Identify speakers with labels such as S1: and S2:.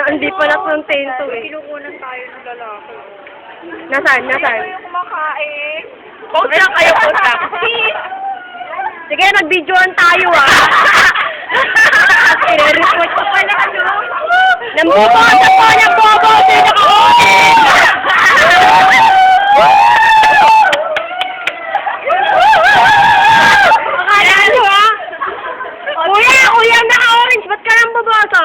S1: Hindi pa na-contain to eh.
S2: Kinukunan tayo ng lalaki.
S1: Nasaan? Nasaan?
S2: Ayaw kumakain.
S1: Contact kayo, contact. Sige, nag-videoan tayo ah. I-report ko pala ano. Nambuboto po! Nambuboto! Sino ko? Akala nyo ah? Kuya! Kuya, naka-orange! Ba't ka nambuboto?